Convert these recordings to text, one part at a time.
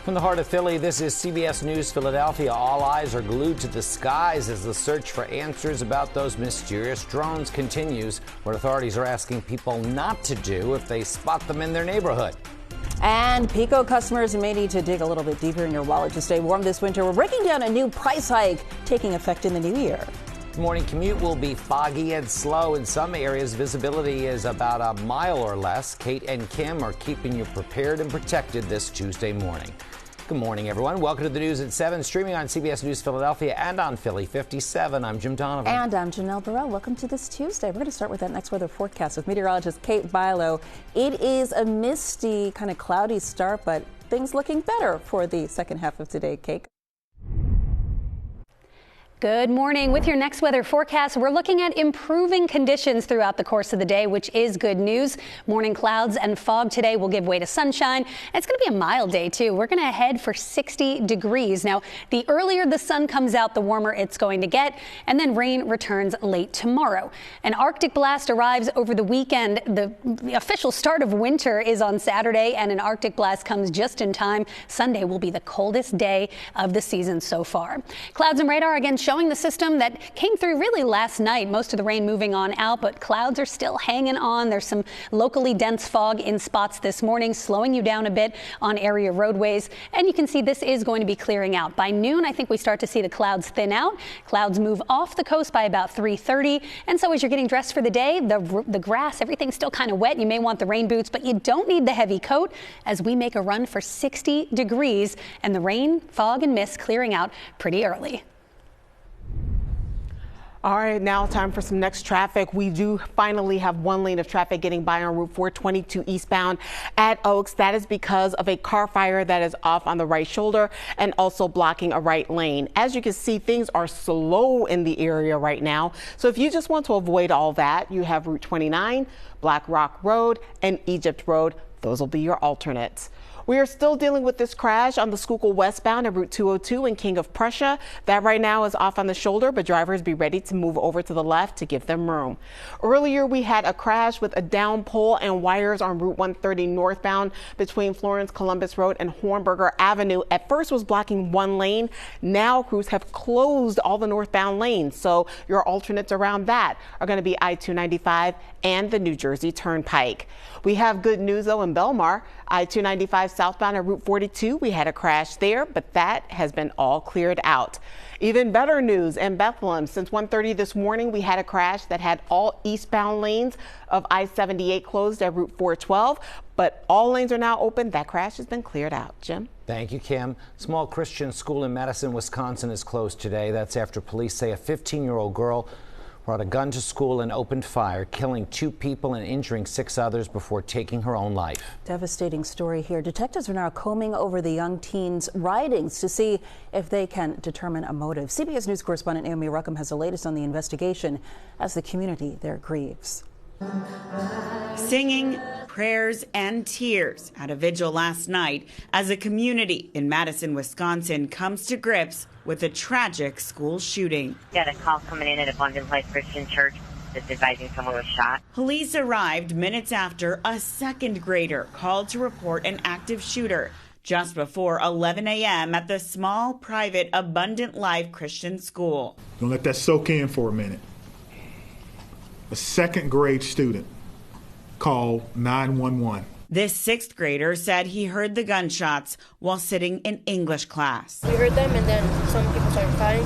From the heart of Philly, this is CBS News Philadelphia. All eyes are glued to the skies as the search for answers about those mysterious drones continues. What authorities are asking people not to do if they spot them in their neighborhood. And PECO customers may need to dig a little bit deeper in your wallet to stay warm this winter. We're breaking down a new price hike taking effect in the new year. Morning commute will be foggy and slow. In some areas, visibility is about a mile or less. Kate and Kim are keeping you prepared and protected this Tuesday morning. Good morning, everyone. Welcome to the news at 7, streaming on CBS News Philadelphia and on Philly 57. I'm Jim Donovan. And I'm Janelle Burrell. Welcome to this Tuesday. We're going to start with that next weather forecast with meteorologist Kate Bilo. It is a misty, kind of cloudy start, but things looking better for the second half of today. Kate. Good morning. With your next weather forecast, we're looking at improving conditions throughout the course of the day, which is good news. Morning clouds and fog today will give way to sunshine. It's going to be a mild day, too. We're going to head for 60 degrees. Now, the earlier the sun comes out, the warmer it's going to get, and then rain returns late tomorrow. An Arctic blast arrives over the weekend. The official start of winter is on Saturday, and an Arctic blast comes just in time. Sunday will be the coldest day of the season so far. Clouds and radar again showing the system that came through really last night. Most of the rain moving on out, but clouds are still hanging on. There's some locally dense fog in spots this morning, slowing you down a bit on area roadways. And you can see this is going to be clearing out. By noon, I think we start to see the clouds thin out. Clouds move off the coast by about 3:30. And so as you're getting dressed for the day, the grass, everything's still kind of wet. You may want the rain boots, but you don't need the heavy coat as we make a run for 60 degrees and the rain, fog and mist clearing out pretty early. All right, now time for some next traffic. We do finally have one lane of traffic getting by on Route 422 eastbound at Oaks. That is because of a car fire that is off on the right shoulder and also blocking a right lane. As you can see, things are slow in the area right now. So if you just want to avoid all that, you have Route 29, Black Rock Road, and Egypt Road. Those will be your alternates. We are still dealing with this crash on the Schuylkill westbound at Route 202 in King of Prussia. That right now is off on the shoulder, but drivers be ready to move over to the left to give them room. Earlier, we had a crash with a down pole and wires on Route 130 northbound between Florence Columbus Road and Hornberger Avenue. At first was blocking one lane. Now crews have closed all the northbound lanes. So your alternates around that are going to be I-295 and the New Jersey Turnpike. We have good news, though, in Belmar. I-295 southbound at Route 42. We had a crash there, but that has been all cleared out. Even better news in Bethlehem. Since 1:30 this morning, we had a crash that had all eastbound lanes of I-78 closed at Route 412, but all lanes are now open. That crash has been cleared out. Jim? Thank you, Kim. Small Christian school in Madison, Wisconsin is closed today. That's after police say a 15-year-old girl brought a gun to school and opened fire, killing 2 people and injuring 6 others before taking her own life. Devastating story here. Detectives are now combing over the young teen's writings to see if they can determine a motive. CBS News correspondent Naomi Ruckham has the latest on the investigation as the community there grieves. Singing, prayers, and tears at a vigil last night as a community in Madison, Wisconsin comes to grips with a tragic school shooting. Got a call coming in at Abundant Life Christian Church that's advising someone was shot. Police arrived minutes after a second grader called to report an active shooter just before 11 a.m. at the small, private Abundant Life Christian School. Don't let that soak in for a minute. A second grade student called 911. This 6th grader said he heard the gunshots while sitting in English class. We heard them and then some people started fighting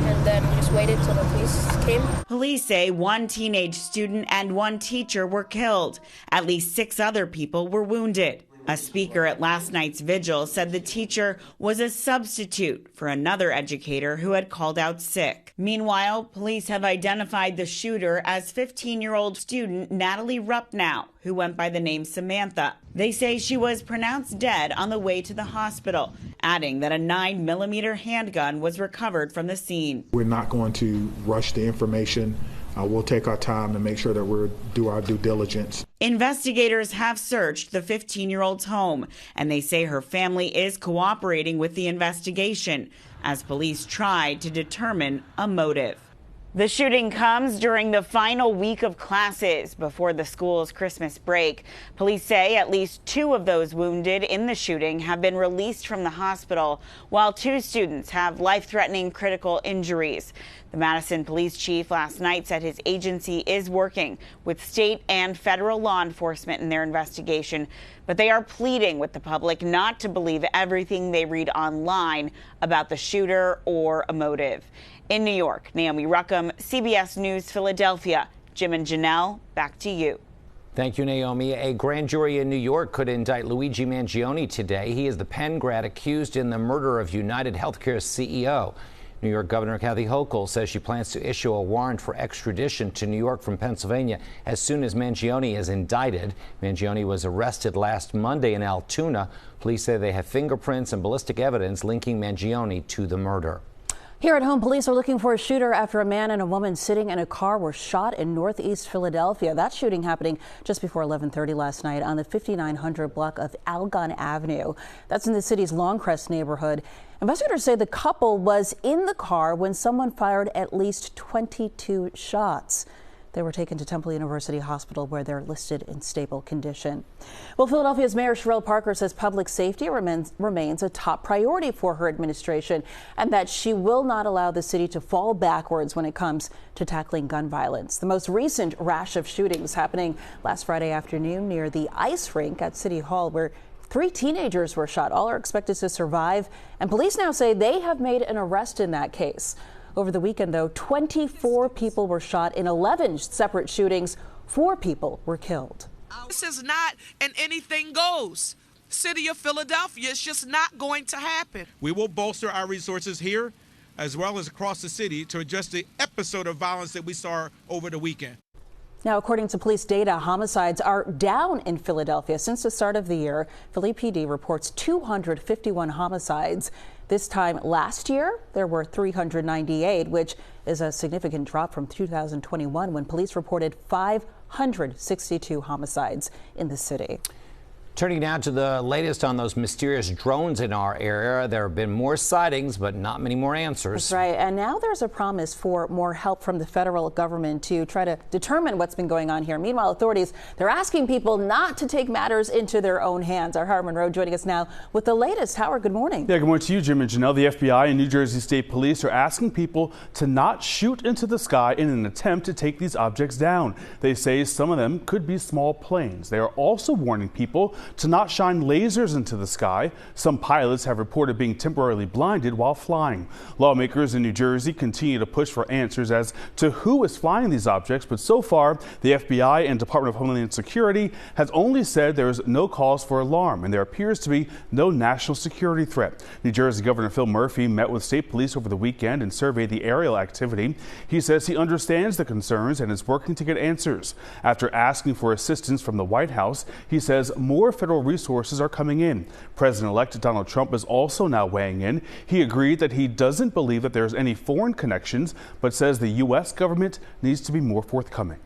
and then we just waited till the police came. Police say 1 teenage student and 1 teacher were killed. At least 6 other people were wounded. A speaker at last night's vigil said the teacher was a substitute for another educator who had called out sick. Meanwhile, police have identified the shooter as 15-year-old student Natalie Ruppnow, who went by the name Samantha. They say she was pronounced dead on the way to the hospital, adding that a 9mm handgun was recovered from the scene. We're not going to rush the information. We'll take our time to make sure that we do our due diligence. Investigators have searched the 15-year-old's home, and they say her family is cooperating with the investigation as police try to determine a motive. The shooting comes during the final week of classes before the school's Christmas break. Police say at least 2 of those wounded in the shooting have been released from the hospital, while 2 students have life-threatening critical injuries. The Madison police chief last night said his agency is working with state and federal law enforcement in their investigation, but they are pleading with the public not to believe everything they read online about the shooter or a motive. In New York, Naomi Ruckham, CBS News, Philadelphia. Jim and Janelle, back to you. Thank you, Naomi. A grand jury in New York could indict Luigi Mangione today. He is the Penn grad accused in the murder of UnitedHealthcare's CEO. New York Governor Kathy Hochul says she plans to issue a warrant for extradition to New York from Pennsylvania as soon as Mangione is indicted. Mangione was arrested last Monday in Altoona. Police say they have fingerprints and ballistic evidence linking Mangione to the murder. Here at home, police are looking for a shooter after a man and a woman sitting in a car were shot in northeast Philadelphia. That shooting happening just before 11:30 last night on the 5900 block of Algon Avenue. That's in the city's Longcrest neighborhood. Investigators say the couple was in the car when someone fired at least 22 shots. They were taken to Temple University Hospital, where they're listed in stable condition. Well, Philadelphia's Mayor Sherrill Parker says public safety remains a top priority for her administration, and that she will not allow the city to fall backwards when it comes to tackling gun violence. The most recent rash of shootings happening last Friday afternoon near the ice rink at City Hall, where 3 teenagers were shot. All are expected to survive, and police now say they have made an arrest in that case. Over the weekend, though, 24 people were shot in 11 separate shootings. 4 people were killed. This is not an anything goes. City of Philadelphia, it's just not going to happen. We will bolster our resources here as well as across the city to address the episode of violence that we saw over the weekend. Now, according to police data, homicides are down in Philadelphia since the start of the year. Philly PD reports 251 homicides. This time last year, there were 398, which is a significant drop from 2021, when police reported 562 homicides in the city. Turning now to the latest on those mysterious drones in our area. There have been more sightings, but not many more answers. That's right. And now there's a promise for more help from the federal government to try to determine what's been going on here. Meanwhile, authorities, they're asking people not to take matters into their own hands. Our Howard Monroe joining us now with the latest. Howard, good morning. Yeah, good morning to you, Jim and Janelle. The FBI and New Jersey State Police are asking people to not shoot into the sky in an attempt to take these objects down. They say some of them could be small planes. They are also warning people to not shine lasers into the sky. Some pilots have reported being temporarily blinded while flying. Lawmakers in New Jersey continue to push for answers as to who is flying these objects, but so far the FBI and Department of Homeland Security has only said there is no cause for alarm and there appears to be no national security threat. New Jersey Governor Phil Murphy met with state police over the weekend and surveyed the aerial activity. He says he understands the concerns and is working to get answers. After asking for assistance from the White House, he says more federal resources are coming in. President-elect Donald Trump is also now weighing in. He agreed that he doesn't believe that there's any foreign connections, but says the U.S. government needs to be more forthcoming.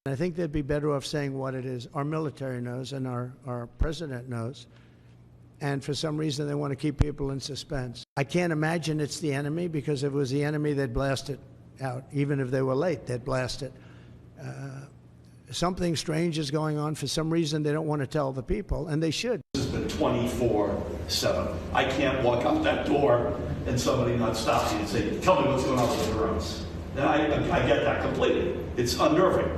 I think they'd be better off saying what it is. Our military knows and our president knows. And for some reason, they want to keep people in suspense. I can't imagine it's the enemy, because if it was the enemy, they'd blast it out. Even if they were late, they'd blast it. Something strange is going on. For some reason, they don't want to tell the people, and they should. This has been 24/7. I can't walk out that door and somebody not stop me and say, tell me what's going on with the drones. And I get that completely. It's unnerving.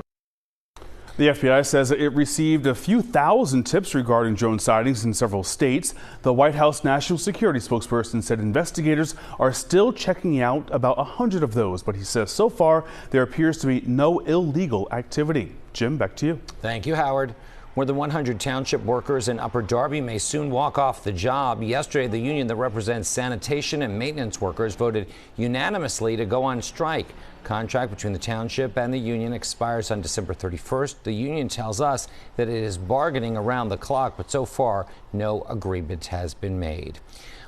The FBI says it received a few thousand tips regarding drone sightings in several states. The White House National Security spokesperson said investigators are still checking out about 100 of those, but he says so far there appears to be no illegal activity. Jim, back to you. Thank you, Howard. More than 100 township workers in Upper Darby may soon walk off the job. Yesterday, the union that represents sanitation and maintenance workers voted unanimously to go on strike. Contract between the township and the union expires on December 31st. The union tells us that it is bargaining around the clock, but so far, no agreement has been made.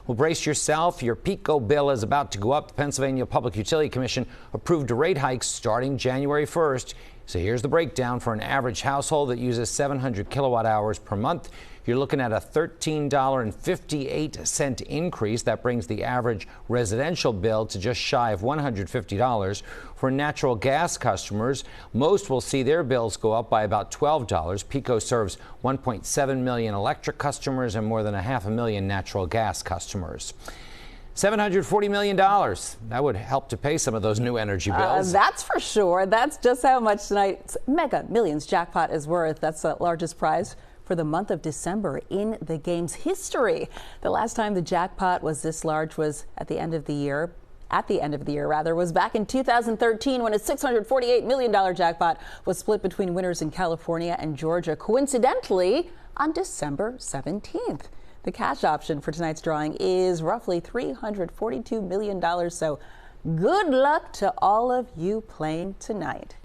Well, brace yourself. Your PECO bill is about to go up. The Pennsylvania Public Utility Commission approved rate hikes starting January 1st. So here's the breakdown for an average household that uses 700 kilowatt hours per month. You're looking at a $13.58 increase. That brings the average residential bill to just shy of $150. For natural gas customers, most will see their bills go up by about $12. PECO serves 1.7 million electric customers and more than 500,000 natural gas customers. $740 million. That would help to pay some of those new energy bills. That's for sure. That's just how much tonight's Mega Millions jackpot is worth. That's the largest prize for the month of December in the game's history. The last time the jackpot was this large was at the end of the year. Was back in 2013 when a $648 million jackpot was split between winners in California and Georgia, coincidentally on December 17th. The cash option for tonight's drawing is roughly $342 million. So good luck to all of you playing tonight.